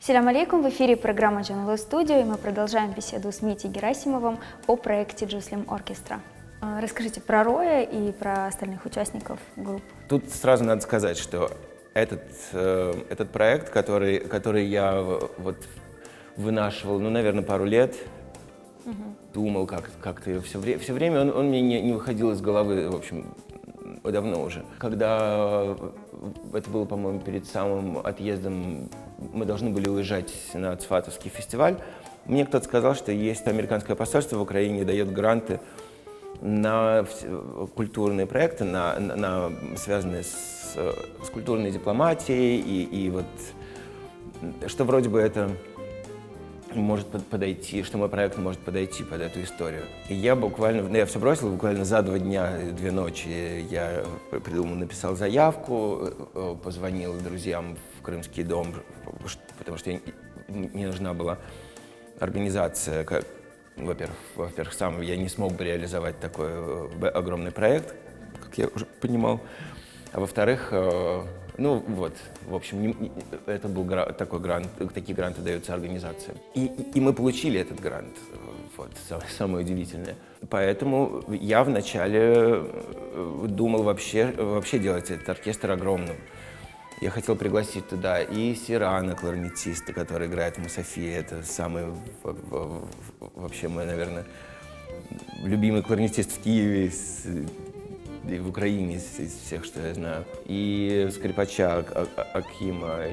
Салям алейкум, в эфире программа Джанло Студио, и мы продолжаем беседу с Митей Герасимовым о проекте Джуслим Оркестра. Расскажите про Роя и про остальных участников группы. Тут сразу надо сказать, что этот проект, который я вот вынашивал, наверное, пару лет, думал как-то все время он мне не выходил из головы, в общем, давно уже. Когда это было, по-моему, перед самым отъездом, мы должны были уезжать на Цфатовский фестиваль, мне кто-то сказал, что есть американское посольство в Украине, дает гранты на культурные проекты, связанные с культурной дипломатией, и вот что вроде бы это может подойти, что мой проект может подойти под эту историю. И я все бросил буквально за 2 дня, 2 ночи. Я придумал, написал заявку, позвонил друзьям в Крымский дом, потому что мне нужна была организация. Во-первых, сам я не смог бы реализовать такой огромный проект, как я уже понимал. А во-вторых, в общем, это был такой грант, такие гранты даются организациям. И мы получили этот грант, вот, самое удивительное. Поэтому я вначале думал вообще делать этот оркестр огромным. Я хотел пригласить туда и Сирана, кларнетиста, который играет в Мусафи. Это самый, вообще мой, наверное, любимый кларнетист в Киеве и в Украине из всех, что я знаю. И скрипача Акима,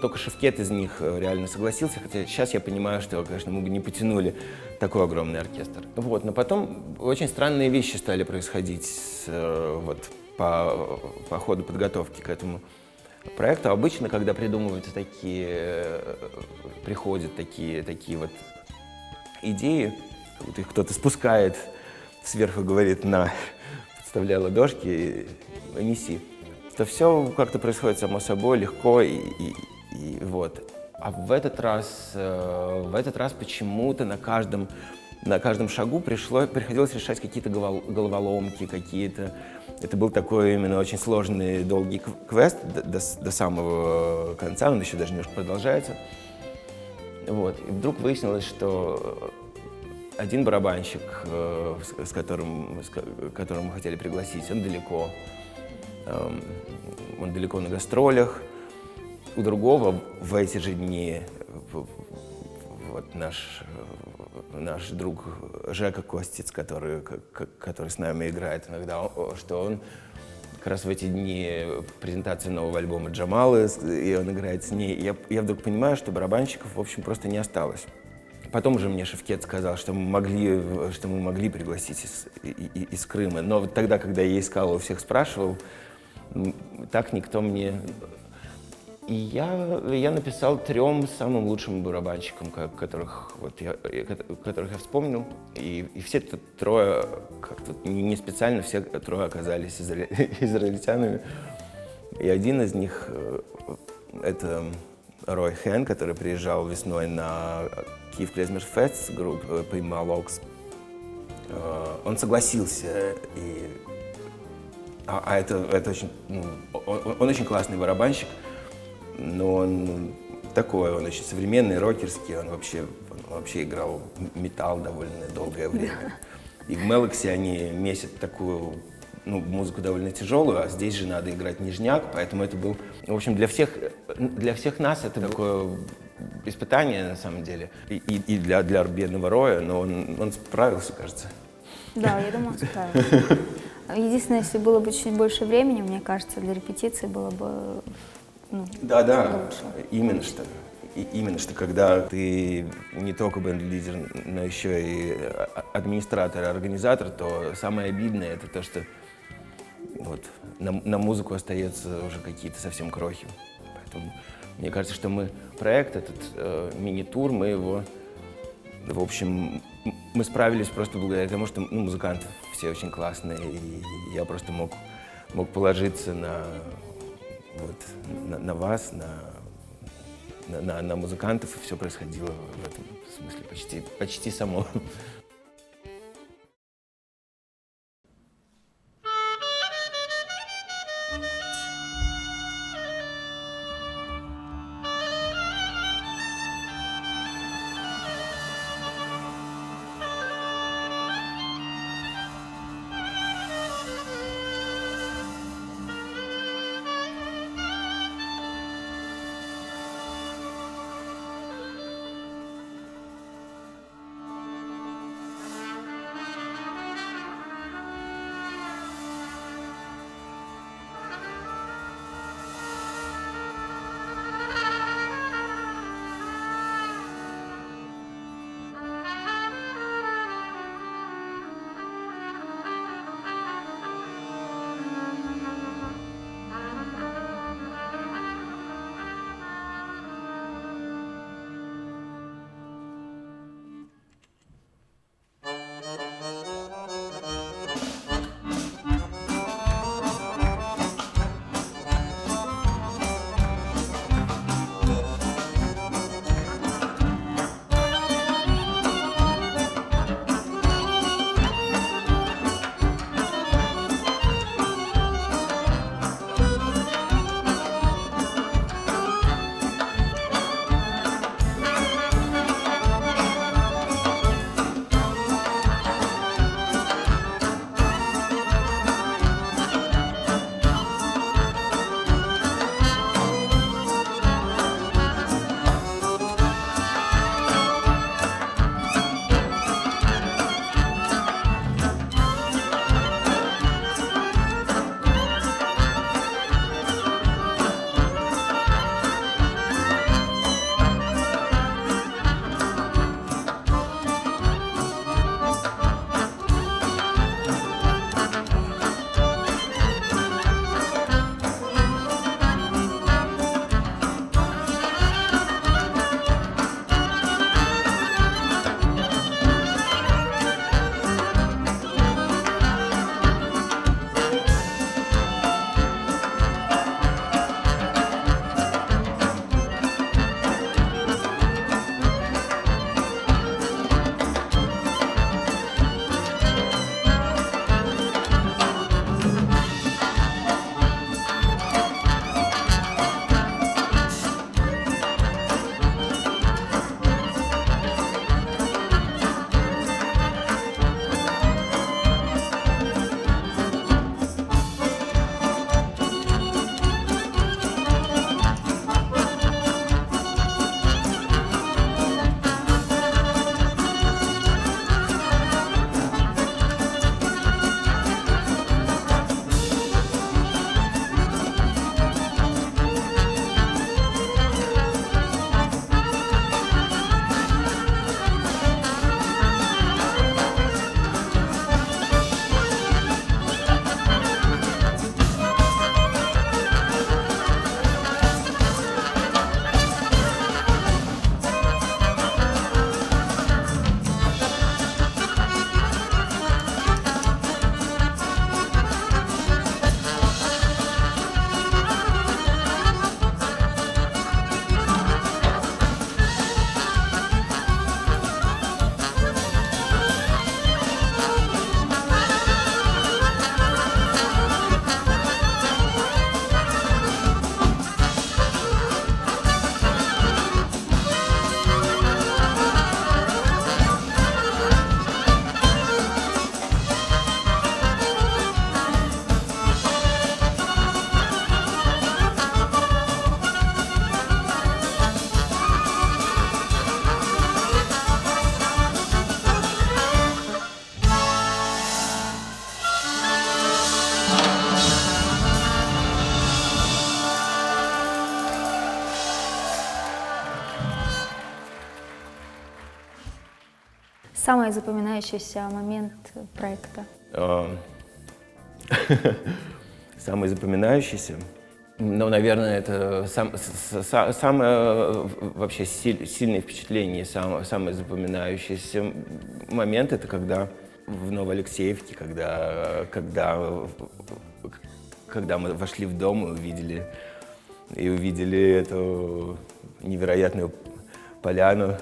только Шевкет из них реально согласился, хотя сейчас я понимаю, что, конечно, мы бы не потянули такой огромный оркестр. Но потом очень странные вещи стали происходить по ходу подготовки к этому проекту. Обычно, когда придумываются приходят такие вот идеи, вот их кто-то спускает сверху, говорит: на, подставляй ладошки и неси. То все как-то происходит само собой, легко и вот. А в этот раз почему-то на каждом шагу приходилось решать какие-то головоломки, какие-то. Это был такой именно очень сложный, долгий квест до самого конца, он еще даже немножко продолжается. И вдруг выяснилось, что один барабанщик, которого мы хотели пригласить, он далеко на гастролях. У другого в эти же дни наш друг Жека Костиц, который с нами играет иногда, что он как раз в эти дни презентации нового альбома Джамалы, и он играет с ней. Я вдруг понимаю, что барабанщиков, в общем, просто не осталось. Потом уже мне Шевкет сказал, что мы могли пригласить из Крыма. Но вот тогда, когда я искал, у всех спрашивал, так никто мне... И я написал 3 самым лучшим барабанщикам, которых я вспомнил. И все 3, как-то не специально, все 3 оказались израильтянами. И один из них — это Рой Хэн, который приезжал весной на Киев Клезмер Фест с группой Prima Locks. Он согласился, это очень, он очень классный барабанщик, но он такой, он очень современный, рокерский, он вообще играл металл довольно долгое время. И в Мелоксе они месят такую музыку довольно тяжелую, а здесь же надо играть нежняк, поэтому это был, в общем, для всех нас это такое испытание, на самом деле, и для бедного Роя, но он справился, кажется. Да, я думаю, он справился. Единственное, если было бы чуть больше времени, мне кажется, для репетиции было бы лучше. Именно что когда ты не только бенд-лидер, но еще и администратор и организатор, то самое обидное — это то, что на музыку остаются уже какие-то совсем крохи. Поэтому мне кажется, что проект, этот мини-тур, мы его, в общем, мы справились просто благодаря тому, что музыканты все очень классные, и я просто мог положиться на вас, на музыкантов, и все происходило в этом смысле почти само. Самый запоминающийся момент проекта? Самый запоминающийся? Ну, наверное, это самое вообще сильное впечатление, самый запоминающийся момент — это когда в Новоалексеевке, когда мы вошли в дом и увидели эту невероятную поляну,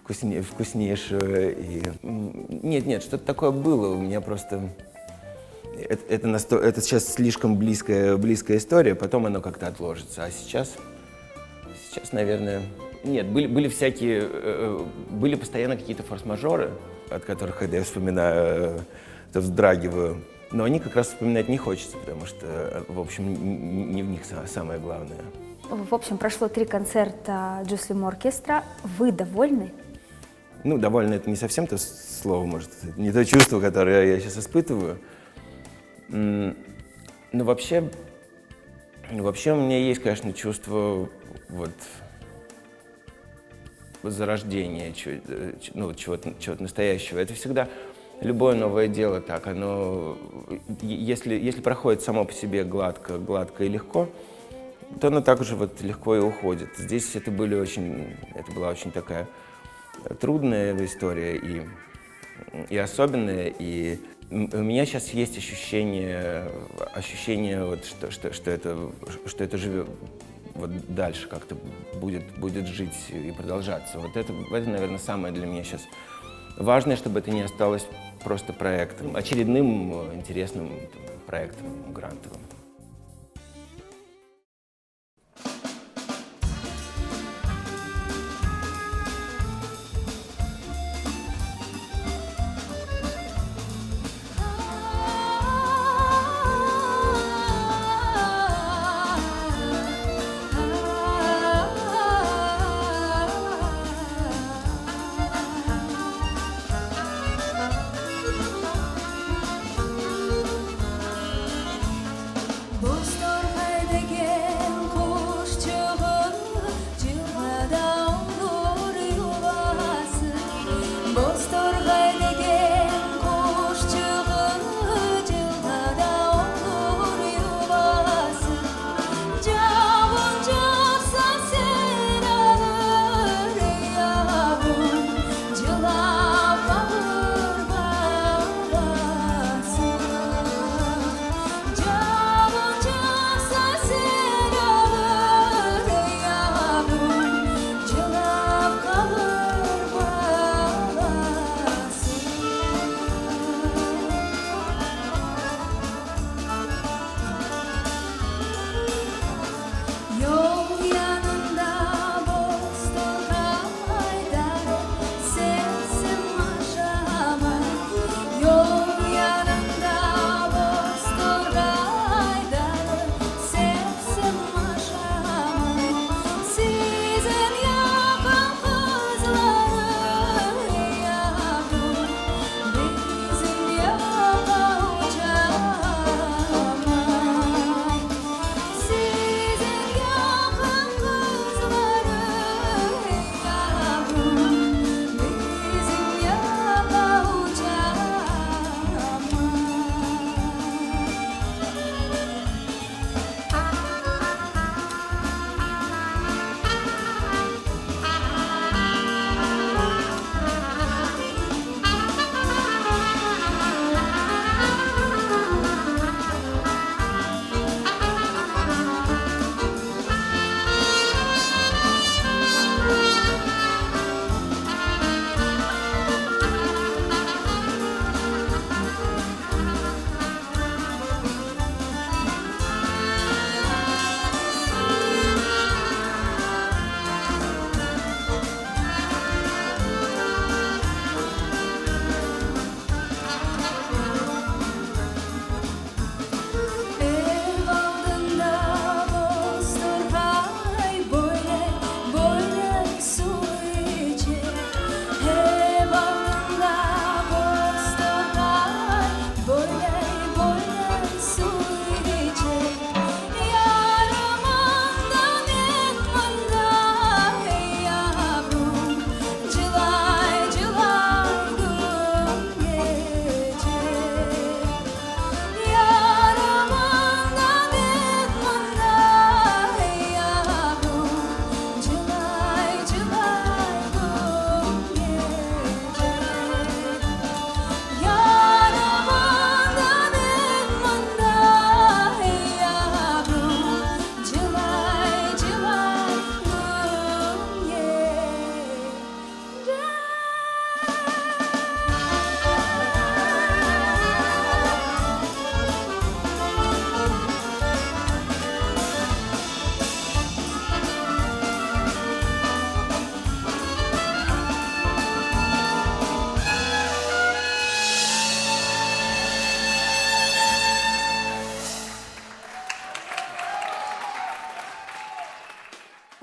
вкуснейшую. Нет, что-то такое было. У меня просто... Это сейчас слишком близкая история, потом оно как-то отложится. А сейчас, наверное... Нет, были постоянно какие-то форс-мажоры, от которых, когда я вспоминаю, то вздрагиваю. Но они как раз вспоминать не хочется, потому что, в общем, не в них самое главное. В общем, прошло 3 концерта Джуслим Оркестра. Вы довольны? Ну, довольно — это не совсем то слово, может, это не то чувство, которое я сейчас испытываю. Но вообще у меня есть, конечно, чувство вот зарождения чего-то настоящего. Это всегда любое новое дело так. Оно, если проходит само по себе гладко и легко, то оно также вот легко и уходит. Здесь это была очень такая трудная история и особенная, и у меня сейчас есть ощущение вот, что это живет вот дальше, как-то будет жить и продолжаться. Вот это, наверное, самое для меня сейчас важное, чтобы это не осталось просто проектом, очередным интересным проектом грантовым.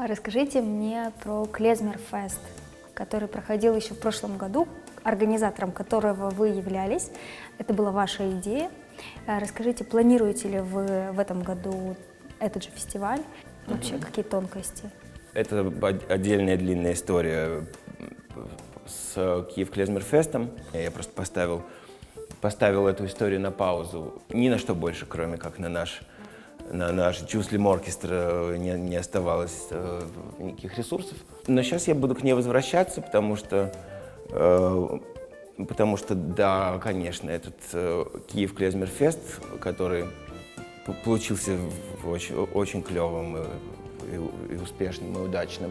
А расскажите мне про Клезмер-фест, который проходил еще в прошлом году, организатором которого вы являлись. Это была ваша идея. Расскажите, планируете ли вы в этом году этот же фестиваль? Вообще, какие тонкости? Это отдельная длинная история с Киев Клезмер-фестом. Я просто поставил эту историю на паузу. Ни на что больше, кроме как на наш Джуслим оркестр не оставалось никаких ресурсов. Но сейчас я буду к ней возвращаться, потому что да, конечно, этот Киев Клезмер-фест, который получился очень клевым и успешным, и удачным,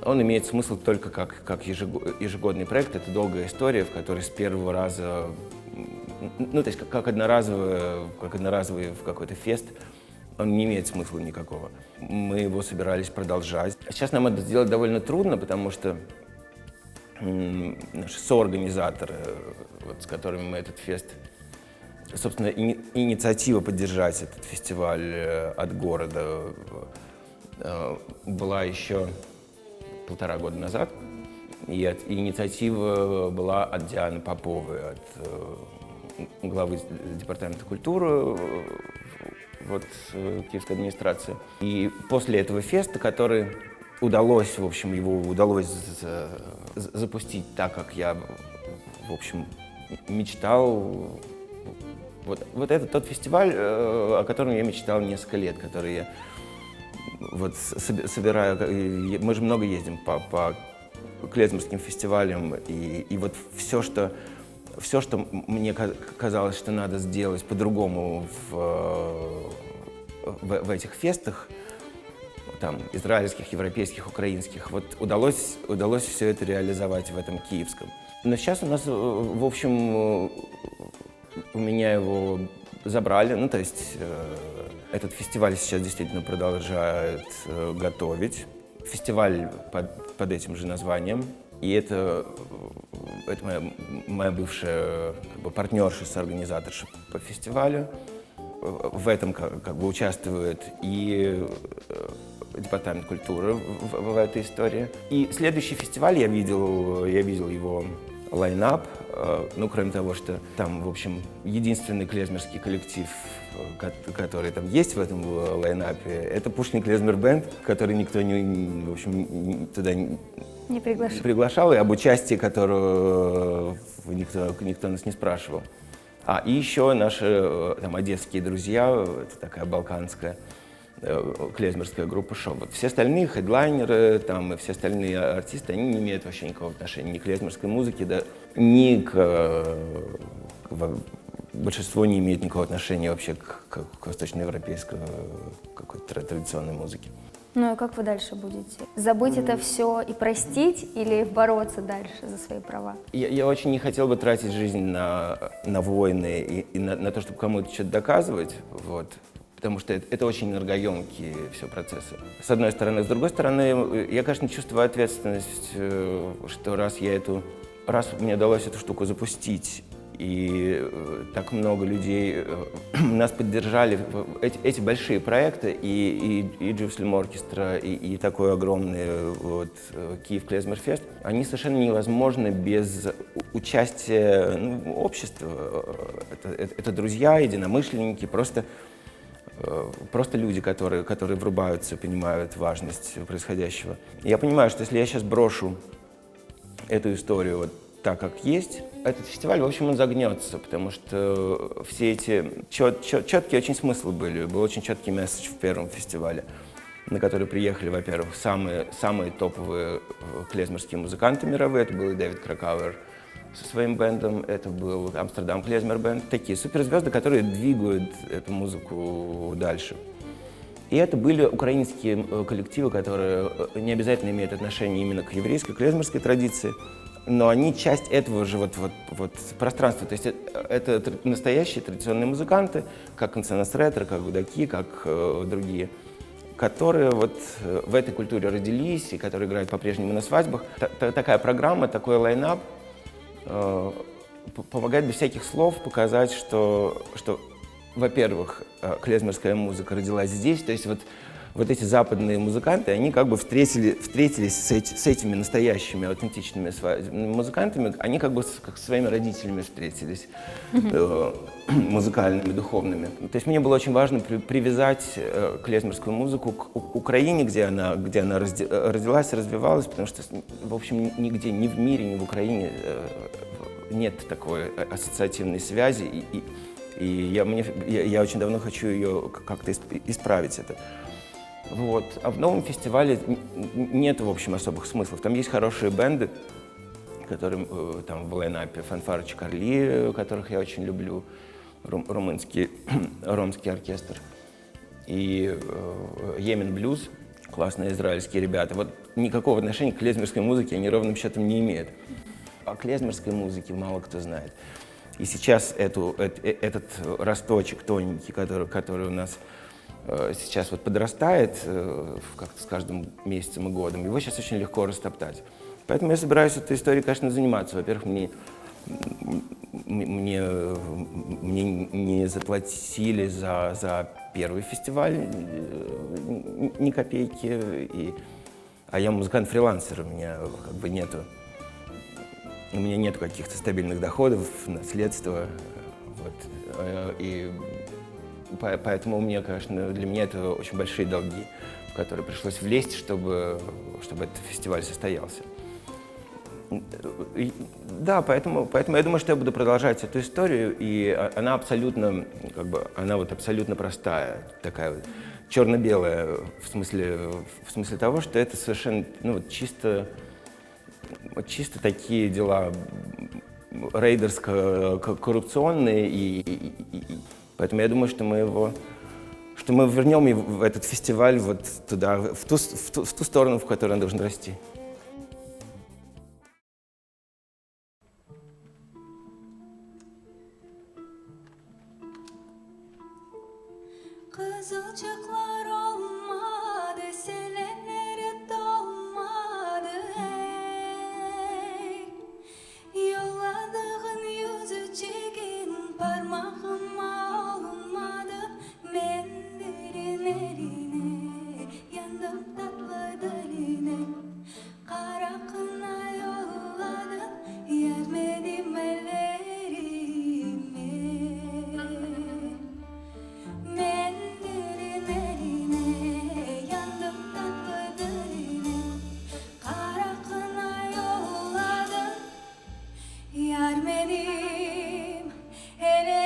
он имеет смысл только как ежегодный проект. Это долгая история, в которой с первого раза, ну, то есть как одноразовый в какой-то фест, он не имеет смысла никакого. Мы его собирались продолжать. Сейчас нам это сделать довольно трудно, потому что наши соорганизаторы, вот, с которыми мы этот фест, собственно, инициатива поддержать этот фестиваль от города была еще 1,5 года назад. И инициатива была от Дианы Поповой, от главы департамента культуры вот, Киевской администрации. И после этого феста, который удалось, в общем, его удалось запустить так, как я, в общем, мечтал. Вот это тот фестиваль, о котором я мечтал несколько лет, который я вот собираю. Мы же много ездим по клезмерским фестивалям, и вот все, что мне казалось, что надо сделать по-другому в этих фестах, там, израильских, европейских, украинских, вот удалось все это реализовать в этом киевском. Но сейчас у нас, в общем, у меня его забрали, ну, то есть этот фестиваль сейчас действительно продолжает готовить. Фестиваль под этим же названием. И это моя бывшая как бы партнерша, соорганизаторша по фестивалю. В этом как бы участвует и департамент культуры в этой истории. И следующий фестиваль я видел его лайнап. Ну, кроме того, что там, в общем, единственный клезмерский коллектив, который там есть в этом лайнапе, это Пушкин Клезмер Бенд, который никто в общем, туда не приглашал, и об участии которого никто нас не спрашивал. И еще наши там одесские друзья, это такая балканская клезмерская группа «Шоу». Вот все остальные хедлайнеры там, и все остальные артисты, они не имеют вообще никакого отношения ни к клезмерской музыке, да, ни к большинство не имеет никакого отношения вообще к восточноевропейской какой-то традиционной музыке. Ну и как вы дальше будете? Забыть это все и простить или бороться дальше за свои права? Я очень не хотел бы тратить жизнь на войны и на то, чтобы кому-то что-то доказывать, вот. Потому что это очень энергоемкие все процессы. С одной стороны. С другой стороны, я, конечно, чувствую ответственность, что раз мне удалось эту штуку запустить, и так много людей нас поддержали, эти большие проекты, и Джуслим оркестра, и такой огромный вот, Киев Клезмер-фест, они совершенно невозможны без участия общества. Это друзья, единомышленники, просто люди, которые врубаются, понимают важность происходящего. Я понимаю, что если я сейчас брошу эту историю вот так, как есть, этот фестиваль, в общем, он загнется, потому что все эти четкие очень смыслы были. Был очень четкий месседж в первом фестивале, на который приехали, во-первых, самые топовые клезмерские музыканты мировые. Это был и Дэвид Кракауэр со своим бендом, это был Амстердам Клезмер бенд. Такие суперзвезды, которые двигают эту музыку дальше. И это были украинские коллективы, которые не обязательно имеют отношение именно к еврейской клезмерской традиции, но они часть этого же вот пространства. То есть это настоящие традиционные музыканты, как Константин Ретро, как Гудаки, как другие, которые вот в этой культуре родились и которые играют по-прежнему на свадьбах. Такая программа, такой лайнап помогает без всяких слов показать, что во-первых, клезмерская музыка родилась здесь, то есть вот вот эти западные музыканты, они как бы встретились с этими настоящими, аутентичными музыкантами, они как бы как со своими родителями встретились, музыкальными, духовными. То есть мне было очень важно привязать клезмерскую музыку к Украине, где она родилась и развивалась, потому что, в общем, нигде, ни в мире, ни в Украине нет такой ассоциативной связи, и я очень давно хочу ее как-то исправить это. Вот. А в новом фестивале нет, в общем, особых смыслов. Там есть хорошие бенды, которые там в лайнапе «Фанфары Чикарли», которых я очень люблю, ромский оркестр, и «Йемен Блюз», классные израильские ребята. Вот никакого отношения к клезмерской музыке они ровным счетом не имеют. О клезмерской музыке мало кто знает. И сейчас этот росточек тоненький, который у нас сейчас вот подрастает как-то с каждым месяцем и годом, его сейчас очень легко растоптать. Поэтому я собираюсь этой историей, конечно, заниматься. Во-первых, мне не заплатили за первый фестиваль ни копейки, а я музыкант-фрилансер, у меня как бы у меня нет каких-то стабильных доходов, наследства, вот, и поэтому для меня это очень большие долги, в которые пришлось влезть, чтобы этот фестиваль состоялся. Да, поэтому я думаю, что я буду продолжать эту историю, и она абсолютно простая, такая вот черно-белая, в смысле того, что это совершенно чисто такие дела рейдерско-коррупционные, и поэтому я думаю, что мы вернем этот фестиваль вот туда, в ту сторону, в которой он должен расти. Kızılcıklar olmadı, selenleri dolmadı hey. Yolladığın yüzü çekin parmağıma olmadı. Men derin eline, yandım tatlı diline. Kara kına yolladın, yermedim ellerime. Men derin eline, yandım tatlı diline. Kara kına yolladın, yermedim ellerime.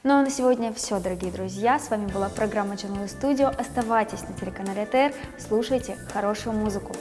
Ну а на сегодня все, дорогие друзья. С вами была программа Journalist Studio. Оставайтесь на телеканале ТР, слушайте хорошую музыку.